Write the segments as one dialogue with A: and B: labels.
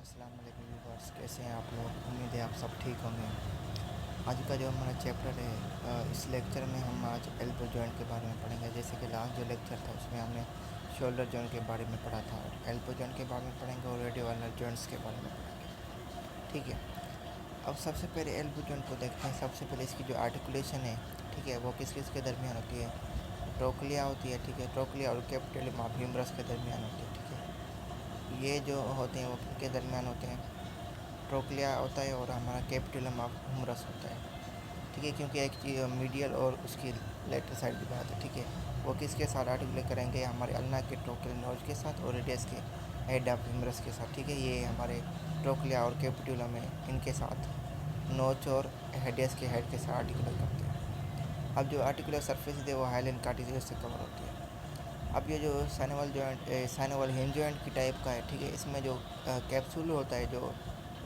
A: अस्सलाम वालेकुम व्यूअर्स, कैसे हैं आप लोग। उम्मीद है आप सब ठीक होंगे। आज का जो हमारा चैप्टर है, इस लेक्चर में हम आज एल्बो जॉइंट के बारे में पढ़ेंगे। जैसे कि लास्ट जो लेक्चर था उसमें हमने शोल्डर जॉइंट के बारे में पढ़ा था, और एल्बो जॉइंट के बारे में पढ़ेंगे और रेडियो अल्नर जॉइंट्स के बारे में पढ़ेंगे। ठीक है, अब सबसे पहले एल्बो जॉइंट को देखते हैं। सबसे पहले इसकी जो आर्टिकुलेशन है, ठीक है, वो किस किस के दरमियान होती है। ट्रोक्लिया होती है, ठीक है, ट्रोक्लिया और कैपिटल ह्यूमरस के दरमियान होती है। ठीक है, ये जो होते हैं वो किनके दरमियान होते हैं। ट्रोक्लिया होता है और हमारा कैपिटुलम ऑफ ह्यूमरस होता है। ठीक है, क्योंकि एक मीडियल और उसकी लेटर साइड की बात है। ठीक है, वो किसके साथ आर्टिकुलेट करेंगे, हमारे अल्ना के ट्रोक्लियर नोज के साथ और रेडियस के हेड ऑफ ह्यूमरस के साथ। ठीक है, ये हमारे ट्रोक्लिया और कैपिटुलम है, इनके साथ नोच और हेडियस के हेड के साथ आर्टिकुलेट करते हैं। अब जो आर्टिकुलर सरफेस है वो हाइलन कार्टिलेज से कवर होती है। अब ये जो synovial joint, synovial hinge joint की टाइप का है। ठीक है, इसमें जो कैप्सूल होता है, जो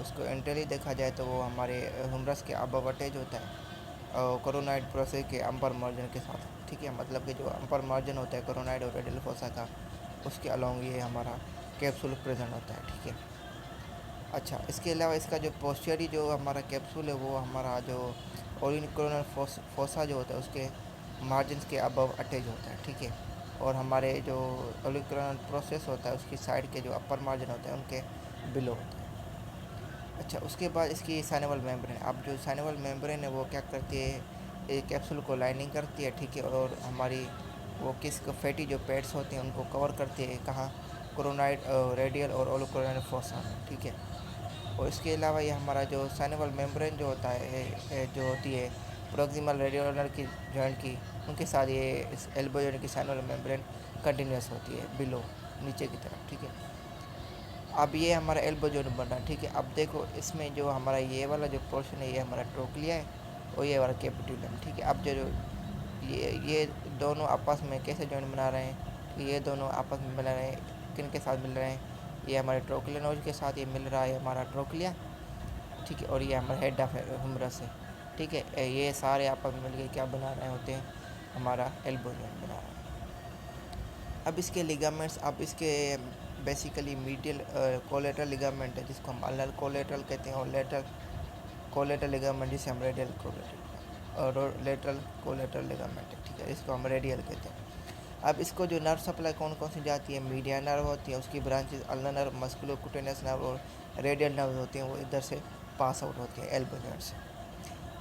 A: उसको एंटरली देखा जाए तो वो हमारे ह्यूमरस के अबव अटैच होता है और कोरोनाइड प्रोसेस के अपर मार्जिन के साथ। ठीक है, मतलब कि जो अपर मार्जिन होता है कोरोनाइड और रेडियल फोसा का, उसके अलोंग ये हमारा कैप्सूल प्रेजेंट होता है। ठीक है, अच्छा, इसके अलावा इसका जो पोस्चरी जो हमारा कैप्सूल है वो हमारा जो ओरिजिन फोसा जो होता है उसके मार्जिन के अबव अटैच होता है। ठीक है, और हमारे जो ओलिकुलर प्रोसेस होता है उसकी साइड के जो अपर मार्जिन होते हैं उनके बिलो होता है। अच्छा, उसके बाद इसकी साइनोवल मेम्ब्रेन। अब जो साइनोवल मेम्ब्रेन है वो क्या करती है, एक कैप्सूल को लाइनिंग करती है। ठीक है, और हमारी वो किस फैटी जो पेड्स होते हैं उनको कवर करती है, कहाँ, कोरोनाइड, रेडियल और ओलिकुलर फोसा में। ठीक है, और इसके अलावा ये हमारा जो साइनोवल मेम्ब्रेन जो होता है, जो होती है प्रोक्सिमल रेडियोलर की जॉइंट की, उनके साथ ये इस एल्बो जॉइंट की साइनोवल मेम्ब्रेन कंटिन्यूस होती है बिलो, नीचे की तरफ। ठीक है, अब ये हमारा एल्बो जॉइंट बन रहा है। ठीक है, अब देखो इसमें जो हमारा ये वाला जो पोर्शन है ये हमारा ट्रोक्लिया है और ये वाला कैपिटुलम। ठीक है, अब जो ये दोनों आपस में कैसे जॉइंट बना रहे हैं, कि ये दोनों आपस में मिल रहे हैं, किन के साथ मिल रहे हैं, ये हमारे ट्रोक्लिया नोज के साथ ये मिल रहा है हमारा ट्रोक्लिया। ठीक है, और ये हमारा हेड ऑफ ह्यूमरस है। ठीक है, ये सारे आपस में मिलकर क्या बना रहे होते हैं, हमारा एल्बो जॉइंट बना रहे हैं। अब इसके लिगामेंट्स, अब इसके बेसिकली मीडियल कोलेटरल लिगामेंट है जिसको हम अल्नर कोलेटरल कहते हैं, और लेटरल कोलेटरल लिगामेंट जिसे हम रेडियल कोलेटरल, और लेटरल कोलेटरल लिगामेंट है। ठीक है, इसको हम रेडियल कहते हैं। अब इसको जो नर्व सप्लाई कौन कौन सी जाती है, मीडिया नर्व होती है, उसकी ब्रांचेस अल्नर नर्व, मस्कुलोकुटेनस नर्व और रेडियल नर्व होती हैं, वो इधर से पास आउट होती है एल्बो जॉइंट से।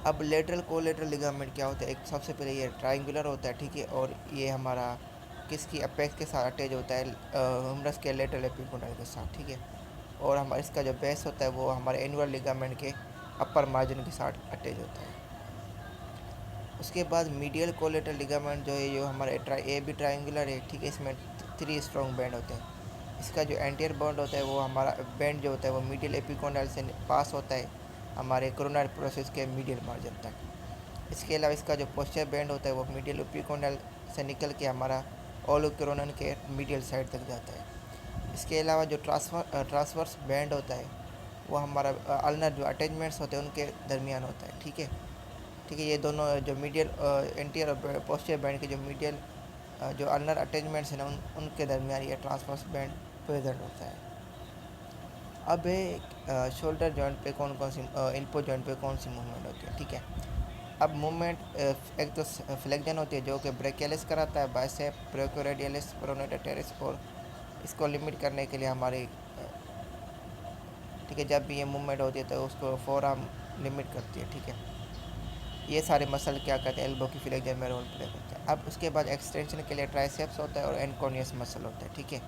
A: अब लेटरल कोलेटरल लिगामेंट क्या होता है, एक सबसे पहले ये ट्राइंगुलर होता है। ठीक है, और ये हमारा किसकी अपेक्स के साथ अटैच होता है, ह्यूमरस के लेटरल एपिकोंडाइल के साथ। ठीक है, और हमारा इसका जो बेस होता है वो हमारे एनुअल लिगामेंट के अपर मार्जिन के साथ अटैच होता है। उसके बाद मीडियल कोलेटरल लिगामेंट जो है, जो हमारे ए भी ट्राइंगुलर है। ठीक है, इसमें 3 स्ट्रॉन्ग बैंड होते हैं। इसका जो एंटीरियर बॉन्ड होता है वो हमारा बैंड जो होता है वो मीडियल एपिकोंडाइल से पास होता है हमारे कोरोनाइड प्रोसेस के मीडियल मार्जिन तक। इसके अलावा इसका जो पोस्चर बैंड होता है वो मीडियल एपिकोंडाइल से निकल के हमारा ओलोकोरोनन के मीडियल साइड तक जाता है। इसके अलावा जो ट्रांसवर्स बैंड होता है वो हमारा अल्नर जो अटैचमेंट्स होते हैं उनके दरमियान होता है। ठीक है, ठीक है, ये दोनों जो मीडियल एंटीरियर और पोस्टीरियर बैंड के जो मीडियल जो अल्नर अटैचमेंट्स हैं ना, उनके दरमियान ये ट्रांसवर्स बैंड प्रेजेंट होता है। अब शोल्डर जॉइंट पे कौन कौन सी, इल्बो जॉइंट पे कौन सी मूवमेंट होती है। ठीक है, अब मूवमेंट एक तो फ्लेक्जन होती है जो कि ब्रेकियलिस कराता है, बाइसेप, ब्रेकियोरेडियलिस, प्रोनेटर टेरिस, और इसको लिमिट करने के लिए हमारे ठीक है, जब भी ये मूवमेंट होती है तो उसको फोर आर्म लिमिट करती है। ठीक है, ये सारे मसल क्या करते हैं, एल्बो की फ्लेक्जन में रोल प्ले करते हैं। अब उसके बाद एक्सटेंशन के लिए ट्राइसेप्स होता है और एनकोनियस मसल होता है। ठीक है,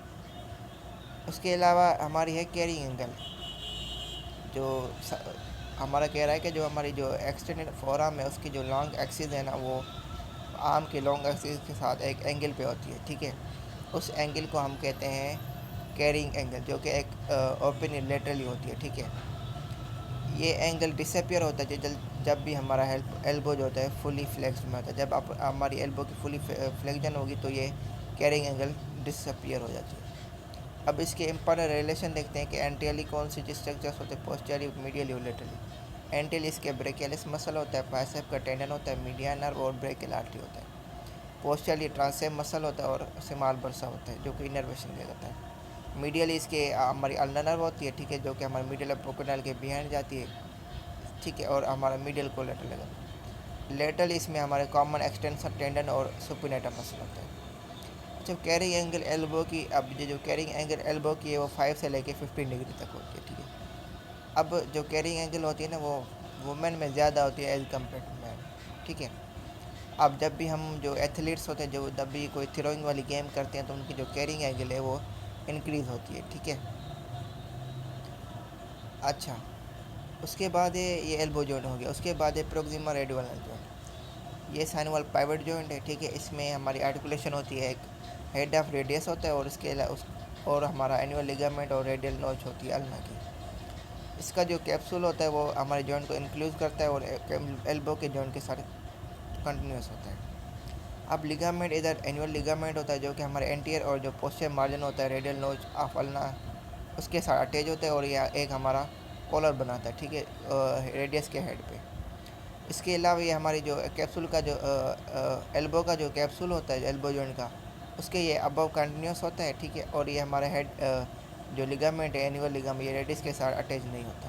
A: उसके अलावा हमारी है कैरिंग एंगल, जो हमारा कह रहा है कि जो हमारी जो एक्सटेंडेड फोर आर्म है उसकी जो लॉन्ग एक्सिस है ना, वो आर्म के लॉन्ग एक्सिस के साथ एक एंगल पे होती है। ठीक है, उस एंगल को हम कहते हैं कैरिंग एंगल, जो कि एक ओपन लेटरली होती है। ठीक है, ये एंगल डिसअपियर होता है जब भी हमारा एल्बो जो होता है फुली फ्लेक्स में होता है। जब आप हमारी एल्बो की फुली फ्लेक्जन होगी तो ये कैरिंग एंगल डिसअपियर हो जाती है। अब इसके इंपॉर्टेंट रिलेशन देखते हैं कि एंटीरियली कौन सी स्ट्रक्चर्स होते हैं, पोस्टीरियरली, मिडियली और लेटरली। एंटीरियली इसके ब्रेकियलिस मसल होता है, बाइसेप का टेंडन होता है, मीडिया नर्व और ब्रेकियल आर्टरी होता है। पोस्टीरियरली ट्रांसेप मसल होता है और स्मॉल बर्सा होता है जो कि इनर्वेशन किया जाता है। मीडियल इसके हमारी अल्ना नर्व होती है, ठीक है, जो कि हमारे मीडियल पोकोनल के बिहाइंड जाती है, ठीक है, और हमारा मीडियल कोलेटरल लेटरल। लेटरल इसमें हमारे कॉमन एक्सटेंशन टेंडन और सुपिनेटा मसल होता है। अच्छा, कैरिंग एंगल एल्बो की, अब ये जो कैरिंग एंगल एल्बो की है वो 5 से लेके 15 डिग्री तक होती है, ठीक है। अब जो कैरिंग एंगल होती है ना वो वुमेन में ज़्यादा होती है एज कम्पेयर टू मैन, ठीक है। अब जब भी हम जो एथलीट्स होते हैं, जो जब भी कोई थ्रोइंग वाली गेम करते हैं, तो उनकी जो कैरिंग एंगल है वो इंक्रीज़ होती है, ठीक है। अच्छा, उसके बाद है ये एल्बो जॉइंट हो गया। उसके बाद है प्रोक्सिमल रेडियल जॉइंट, ये साइनोवाल पाइवट जॉइंट है, ठीक है। इसमें हमारी आर्टिकुलेशन होती है, एक हेड ऑफ रेडियस होता है और उसके अलावा और हमारा एनुअल लिगामेंट और रेडियल नोच होती है अल्ना की। इसका जो कैप्सूल होता है वो हमारे जॉइंट को इंक्लूड करता है और एल्बो के जॉइंट के साथ कंटिन्यूस होता है। अब लिगामेंट इधर एनुअल लिगामेंट होता है जो कि हमारे एंटीरियर और जो पोस्टीरियर मार्जिन होता है रेडियल नोच ऑफ अल्ना उसके साथ अटैच होता है और यह एक हमारा कॉलर बनाता है, ठीक है, रेडियस के हेड पे। इसके अलावा ये हमारी जो कैप्सूल का जो एल्बो का जो कैप्सूल होता है एल्बो जॉइंट का, उसके ये अबव कंटिन्यूस होता है, ठीक है, और ये हमारे हेड जो लिगामेंट है एनुअल लिगामेंट ये रेडियस के साथ अटैच नहीं होता।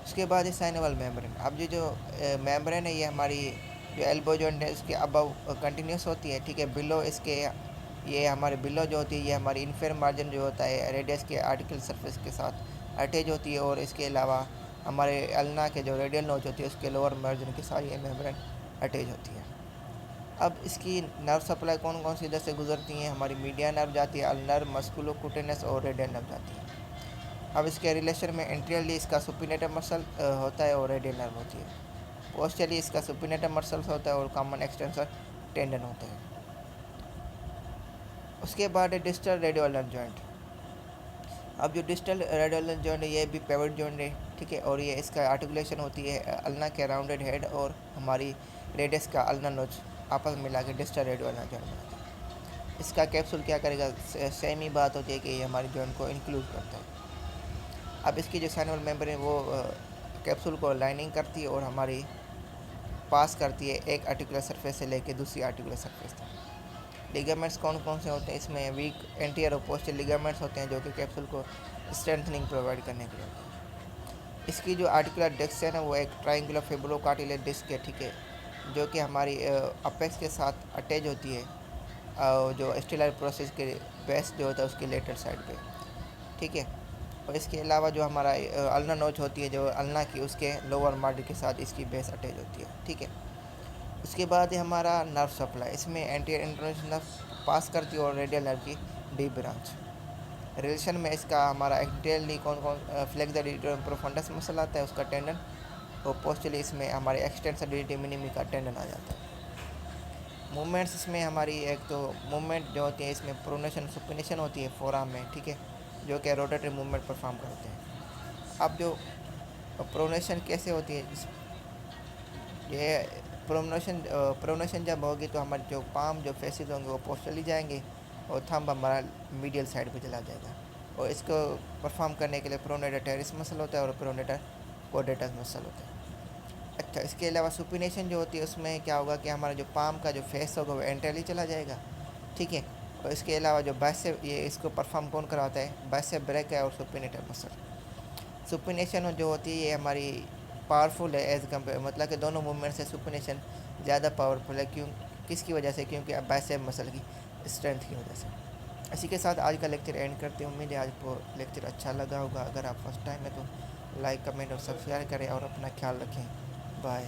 A: उसके बाद है साइनोवल मेम्ब्रेन। अब ये जो मेम्ब्रेन है ये हमारी जो एल्बो जॉइंट है उसके अबव कंटिन्यूस होती है, ठीक है। बिलो इसके ये हमारे बिलो जो होती है ये हमारी इन्फेर मार्जिन जो होता है रेडियस के आर्टिकल सरफेस के साथ अटैच होती है और इसके अलावा हमारे अल्ना के जो रेडियल नोच होती है उसके लोअर मार्जिन के साथ ये मेम्ब्रेन अटैच होती है। अब इसकी नर्व सप्लाई कौन कौन सी इधर से गुजरती हैं, हमारी मीडिया नर्व जाती है, अल्नर मस्कुलोकुटेनस और रेडियल नर्व जाती है। अब इसके रिलेशन में एंटीरियरली इसका सुपिनेटर मसल होता है और रेडियल नर्व होती है। पोस्टरली इसका सुपिनेटर मसल्स होता है और कॉमन एक्सटेंसर टेंडन होता है। उसके बाद है डिस्टल रेडियोलर जॉइंट। अब जो डिस्टल रेडियोलर जॉइंट है ये भी पेवट जॉइंट है, ठीक है, और ये इसका आर्टिकुलेशन होती है अल्ना के राउंडेड हेड और हमारी रेडियस का अल्ना नोच आपस में मिला के डिस्टल रेडियोलर जॉइंट बनाता है। इसका कैप्सूल क्या करेगा, सेम ही बात होती है कि ये हमारी जॉइंट को इंक्लूड करता है। अब इसकी जो साइनोवल मेम्ब्रेन वो कैप्सूल को लाइनिंग करती है और हमारी पास करती है एक आर्टिकुलर सरफेस से लेके दूसरी आर्टिकुलर सरफेस तक। लिगामेंट्स कौन कौन से होते हैं, इसमें वीक एंटीरियर और पोस्टीरियर लिगामेंट्स होते हैं जो कि कैप्सूल को स्ट्रेंथनिंग प्रोवाइड करने के लिए होते हैं। इसकी जो आर्टिकुलर डिस्क है ना वो एक ट्राइंगुलर फिब्रोकार्टिलेज डिस्क है, ठीक है, जो कि हमारी अपेक्स के साथ अटैच होती है जो स्टेलर प्रोसेस के बेस जो होता है उसकी लेटर साइड पे, ठीक है। और इसके अलावा जो हमारा अल्ना नोच होती है जो अल्ना की उसके लोअर मार्जिन के साथ इसकी बेस अटैच होती है, ठीक है। उसके बाद है हमारा नर्व सप्लाई, इसमें एंटीरियर इंटरनल नर्व पास करती है और रेडियल नर्व की डीप ब्रांच। रिलेशन में इसका हमारा एंटीरियरली कौन कौन फ्लेक्सर प्रोफंडस मसल आता है उसका टेंडन, और पोस्टली इसमें हमारे एक्सटेंसिबिलिटी मिनिमी का टेंडन आ जाता है। मूवमेंट्स इसमें हमारी एक तो मूवमेंट जो होती है इसमें प्रोनेशन सुपिनेशन होती है फोरआर्म में, ठीक है, जो कि रोटेटरी मूवमेंट परफॉर्म करते हैं। अब जो प्रोनेशन कैसे होती है, ये प्रोनेशन जब होगी तो हमारे जो पाम जो फेसेस होंगे वो पोस्टली जाएंगे और थंब हमारा मीडियल साइड पे चला जाएगा। और इसको परफॉर्म करने के लिए प्रोनेटर टेरिस मसल होता है और प्रोनेटर कोडेटस मसल होता है। अच्छा, इसके अलावा सुपिनेशन जो होती है उसमें क्या होगा कि हमारा जो पाम का जो फेस होगा वो एंटरली चला जाएगा, ठीक है। और इसके अलावा जो बाइसेप ये इसको परफॉर्म कौन कराता है, बाइसेप ब्रेक है और सुपिनेटर मसल। सुपिनेशन जो होती है ये हमारी पावरफुल है एज कम्पेयर, मतलब कि दोनों मूवमेंट से सुपिनेशन ज़्यादा पावरफुल है, क्यों, किसकी वजह से, क्योंकि अब बाइसेप मसल की स्ट्रेंथ की वजह से। इसी के साथ आज का लेक्चर एंड करते हैं। उम्मीद है आज को लेक्चर अच्छा लगा होगा। अगर आप फर्स्ट टाइम है तो लाइक कमेंट और सब्सक्राइब करें और अपना ख्याल रखें। बाय।